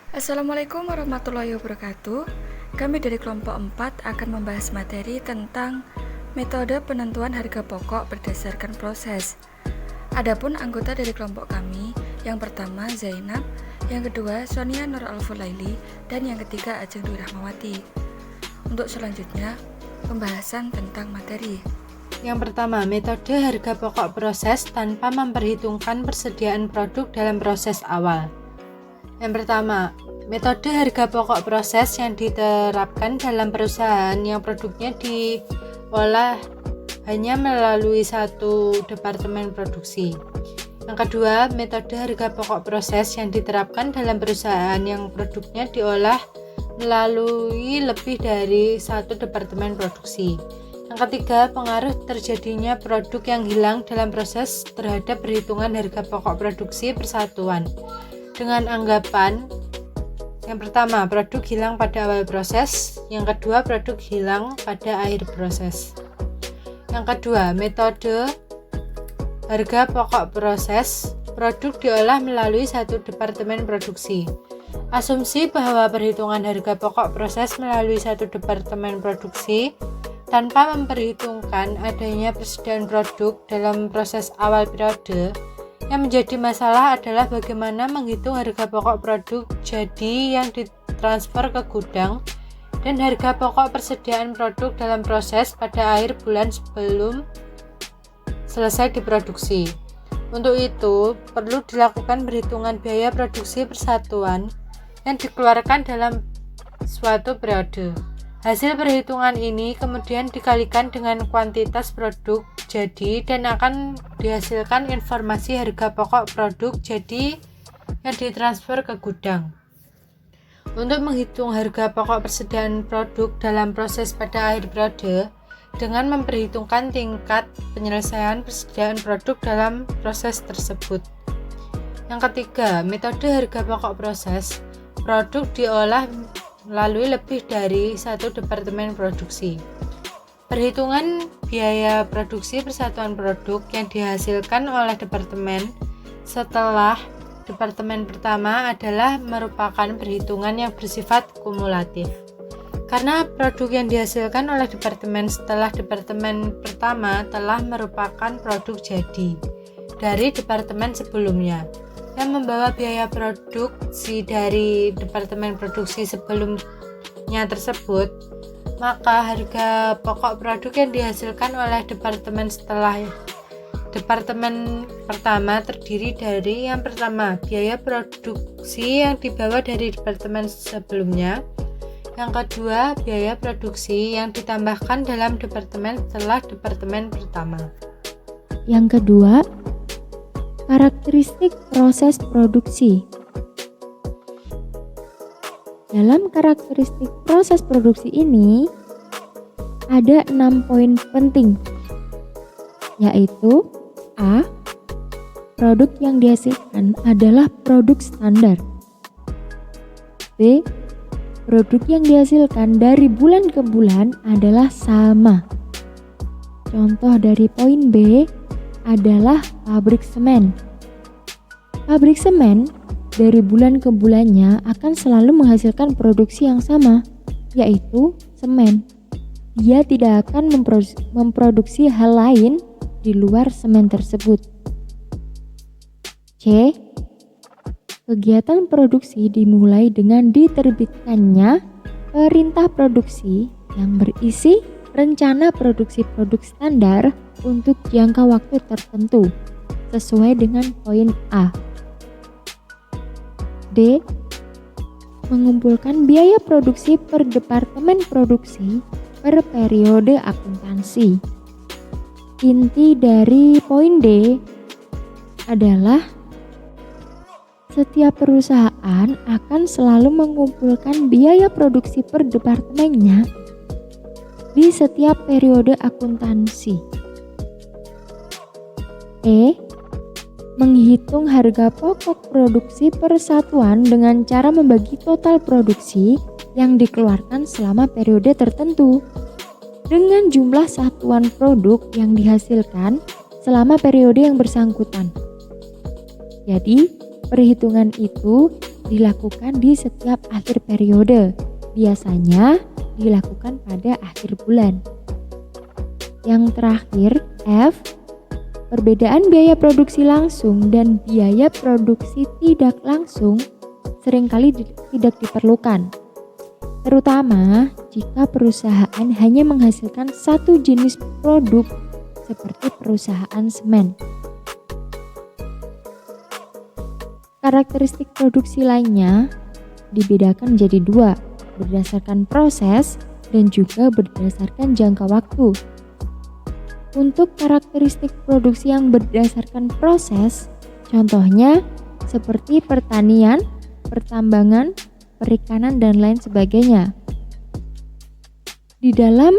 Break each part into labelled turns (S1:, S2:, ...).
S1: Assalamualaikum warahmatullahi wabarakatuh. Kami dari kelompok 4 akan membahas materi tentang metode penentuan harga pokok berdasarkan proses. Adapun anggota dari kelompok kami, yang pertama Zainab, yang kedua Sonia Nur Alfulaili, dan yang ketiga Ajeng Dwi Rahmawati. Untuk selanjutnya, pembahasan tentang materi.
S2: Yang pertama, metode harga pokok proses tanpa memperhitungkan persediaan produk dalam proses awal. Yang pertama, metode harga pokok proses yang diterapkan dalam perusahaan yang produknya diolah hanya melalui satu departemen produksi. Yang kedua, metode harga pokok proses yang diterapkan dalam perusahaan yang produknya diolah melalui lebih dari satu departemen produksi. Yang ketiga, pengaruh terjadinya produk yang hilang dalam proses terhadap perhitungan harga pokok produksi persatuan. Dengan anggapan yang pertama, produk hilang pada awal proses. Yang kedua, produk hilang pada akhir proses. Yang kedua, metode harga pokok proses, produk diolah melalui satu departemen produksi. Asumsi bahwa perhitungan harga pokok proses melalui satu departemen produksi tanpa memperhitungkan adanya persediaan produk dalam proses awal periode. Yang menjadi masalah adalah bagaimana menghitung harga pokok produk jadi yang ditransfer ke gudang dan harga pokok persediaan produk dalam proses pada akhir bulan sebelum selesai diproduksi. Untuk itu, perlu dilakukan perhitungan biaya produksi persatuan yang dikeluarkan dalam suatu periode. Hasil perhitungan ini kemudian dikalikan dengan kuantitas produk jadi dan akan dihasilkan informasi harga pokok produk jadi yang ditransfer ke gudang. Untuk menghitung harga pokok persediaan produk dalam proses pada akhir periode dengan memperhitungkan tingkat penyelesaian persediaan produk dalam proses tersebut. Yang ketiga, metode harga pokok proses, produk diolah melalui lebih dari satu departemen produksi. Perhitungan biaya produksi persatuan produk yang dihasilkan oleh departemen setelah departemen pertama adalah merupakan perhitungan yang bersifat kumulatif. Karena produk yang dihasilkan oleh departemen setelah departemen pertama telah merupakan produk jadi dari departemen sebelumnya yang membawa biaya produksi dari departemen produksi sebelumnya tersebut, maka harga pokok produk yang dihasilkan oleh departemen setelah departemen pertama terdiri dari yang pertama, biaya produksi yang dibawa dari departemen sebelumnya, yang kedua, biaya produksi yang ditambahkan dalam departemen setelah departemen pertama.
S3: Yang kedua, karakteristik proses produksi. Dalam karakteristik proses produksi ini ada 6 poin penting, yaitu A. Produk yang dihasilkan adalah produk standar. B. Produk yang dihasilkan dari bulan ke bulan adalah sama. Contoh dari poin B adalah pabrik semen. Pabrik semen dari bulan ke bulannya akan selalu menghasilkan produksi yang sama, yaitu semen. Dia tidak akan memproduksi hal lain di luar semen tersebut. C. Kegiatan produksi dimulai dengan diterbitkannya perintah produksi yang berisi rencana produksi produk standar untuk jangka waktu tertentu sesuai dengan poin A. D. Mengumpulkan biaya produksi per departemen produksi per periode akuntansi. Inti dari poin D adalah setiap perusahaan akan selalu mengumpulkan biaya produksi per departemennya di setiap periode akuntansi. E. Menghitung harga pokok produksi persatuan dengan cara membagi total produksi yang dikeluarkan selama periode tertentu dengan jumlah satuan produk yang dihasilkan selama periode yang bersangkutan. Jadi, perhitungan itu dilakukan di setiap akhir periode. Biasanya dilakukan pada akhir bulan. Yang terakhir, F. Perbedaan biaya produksi langsung dan biaya produksi tidak langsung seringkali tidak diperlukan, terutama jika perusahaan hanya menghasilkan satu jenis produk seperti perusahaan semen. Karakteristik produksi lainnya dibedakan menjadi dua, berdasarkan proses dan juga berdasarkan jangka waktu. Untuk karakteristik produksi yang berdasarkan proses, contohnya seperti pertanian, pertambangan, perikanan, dan lain sebagainya. Di dalam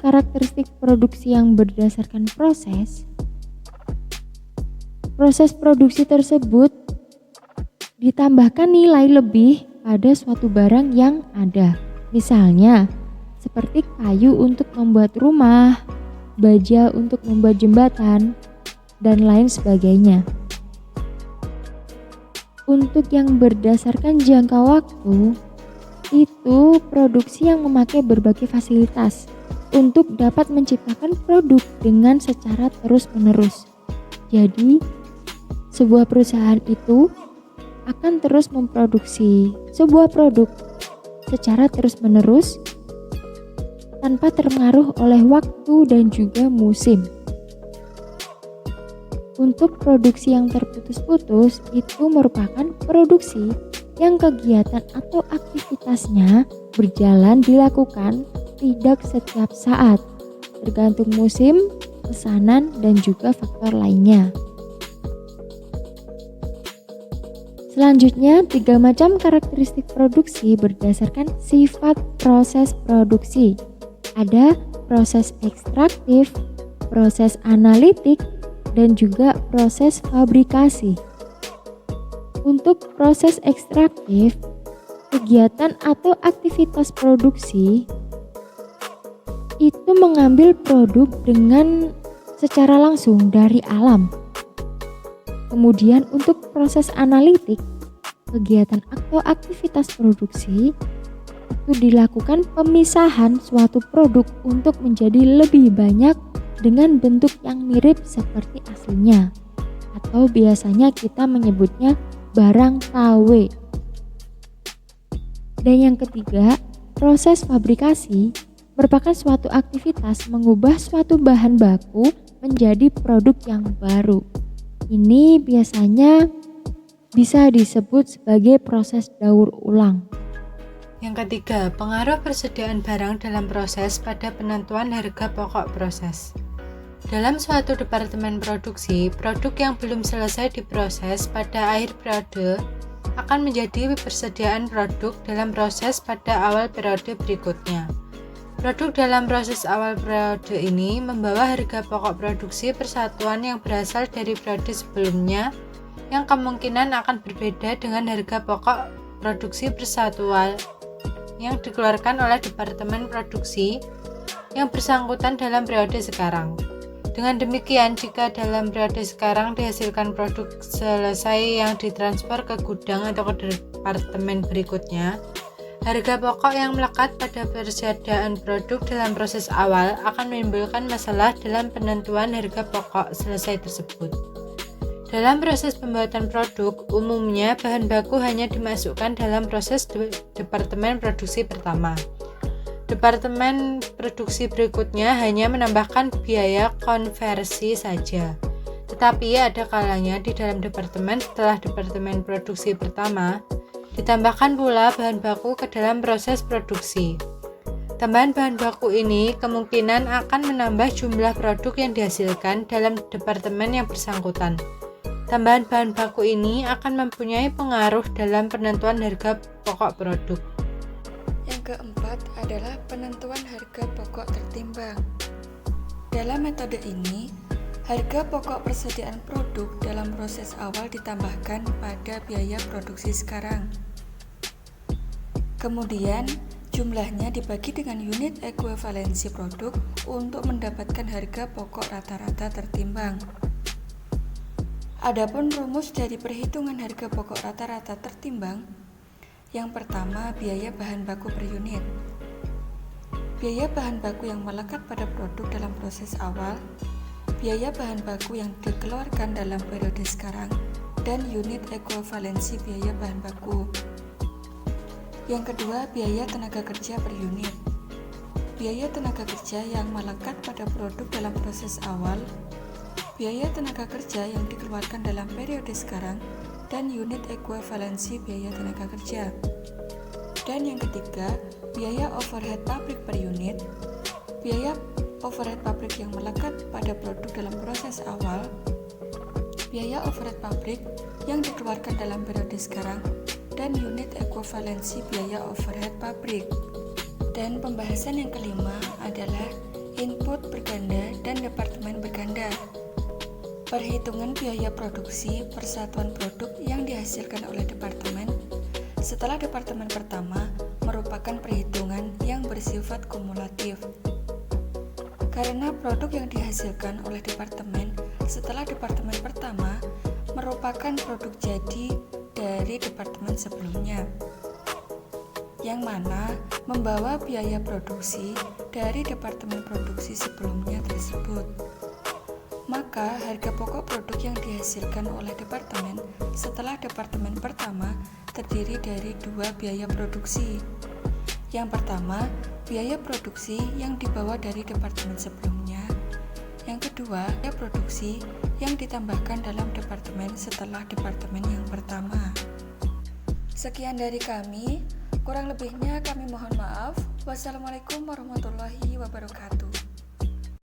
S3: karakteristik produksi yang berdasarkan proses produksi tersebut ditambahkan nilai lebih pada suatu barang yang ada. Misalnya, seperti kayu untuk membuat rumah, baja untuk membuat jembatan, dan lain sebagainya. Untuk yang berdasarkan jangka waktu, itu produksi yang memakai berbagai fasilitas untuk dapat menciptakan produk dengan secara terus-menerus. Jadi, sebuah perusahaan itu akan terus memproduksi sebuah produk secara terus-menerus tanpa terpengaruh oleh waktu dan juga musim. Untuk produksi yang terputus-putus itu merupakan produksi yang kegiatan atau aktivitasnya berjalan dilakukan tidak setiap saat, tergantung musim, pesanan, dan juga faktor lainnya. Selanjutnya, 3 macam karakteristik produksi berdasarkan sifat proses produksi. Ada proses ekstraktif, proses analitik, dan juga proses fabrikasi. Untuk proses ekstraktif, kegiatan atau aktivitas produksi itu mengambil produk dengan secara langsung dari alam. Kemudian untuk proses analitik, kegiatan atau aktivitas produksi itu dilakukan pemisahan suatu produk untuk menjadi lebih banyak dengan bentuk yang mirip seperti aslinya, atau biasanya kita menyebutnya barang KW. Dan yang ketiga, proses fabrikasi merupakan suatu aktivitas mengubah suatu bahan baku menjadi produk yang baru. Ini biasanya bisa disebut sebagai proses daur ulang.
S2: Yang ketiga, pengaruh persediaan barang dalam proses pada penentuan harga pokok proses. Dalam suatu departemen produksi, produk yang belum selesai diproses pada akhir periode akan menjadi persediaan produk dalam proses pada awal periode berikutnya. Produk dalam proses awal periode ini membawa harga pokok produksi persatuan yang berasal dari periode sebelumnya yang kemungkinan akan berbeda dengan harga pokok produksi persatuan yang dikeluarkan oleh departemen produksi yang bersangkutan dalam periode sekarang. Dengan demikian, jika dalam periode sekarang dihasilkan produk selesai yang ditransfer ke gudang atau ke departemen berikutnya, harga pokok yang melekat pada persediaan produk dalam proses awal akan menimbulkan masalah dalam penentuan harga pokok selesai tersebut. Dalam proses pembuatan produk, umumnya bahan baku hanya dimasukkan dalam proses departemen produksi pertama. Departemen produksi berikutnya hanya menambahkan biaya konversi saja. Tetapi ada kalanya di dalam departemen setelah departemen produksi pertama, ditambahkan pula bahan baku ke dalam proses produksi. Tambahan bahan baku ini kemungkinan akan menambah jumlah produk yang dihasilkan dalam departemen yang bersangkutan. Tambahan bahan baku ini akan mempunyai pengaruh dalam penentuan harga pokok produk.
S1: Yang keempat adalah penentuan harga pokok tertimbang. Dalam metode ini, harga pokok persediaan produk dalam proses awal ditambahkan pada biaya produksi sekarang. Kemudian, jumlahnya dibagi dengan unit ekuivalensi produk untuk mendapatkan harga pokok rata-rata tertimbang. Adapun rumus dari perhitungan harga pokok rata-rata tertimbang Yang pertama, biaya bahan baku per unit. Biaya bahan baku yang melekat pada produk dalam proses awal, biaya bahan baku yang dikeluarkan dalam periode sekarang, dan unit ekuivalensi biaya bahan baku. Yang kedua, biaya tenaga kerja per unit. Biaya tenaga kerja yang melekat pada produk dalam proses awal, biaya tenaga kerja yang dikeluarkan dalam periode sekarang, dan unit ekuivalensi biaya tenaga kerja. Dan yang ketiga, biaya overhead pabrik per unit. Biaya overhead pabrik yang melekat pada produk dalam proses awal, biaya overhead pabrik yang dikeluarkan dalam periode sekarang, dan unit ekuivalensi biaya overhead pabrik. Dan pembahasan yang kelima adalah input berganda dan departemen berganda. Perhitungan biaya produksi per satuan produk yang dihasilkan oleh departemen setelah departemen pertama merupakan perhitungan yang bersifat kumulatif. Karena produk yang dihasilkan oleh departemen setelah departemen pertama merupakan produk jadi dari departemen sebelumnya, yang mana membawa biaya produksi dari departemen produksi sebelumnya tersebut. Maka harga pokok produk yang dihasilkan oleh departemen setelah departemen pertama terdiri dari dua biaya produksi. Yang pertama, biaya produksi yang dibawa dari departemen sebelumnya. Yang kedua, biaya produksi yang ditambahkan dalam departemen setelah departemen yang pertama. Sekian dari kami, kurang lebihnya kami mohon maaf. Wassalamualaikum warahmatullahi wabarakatuh.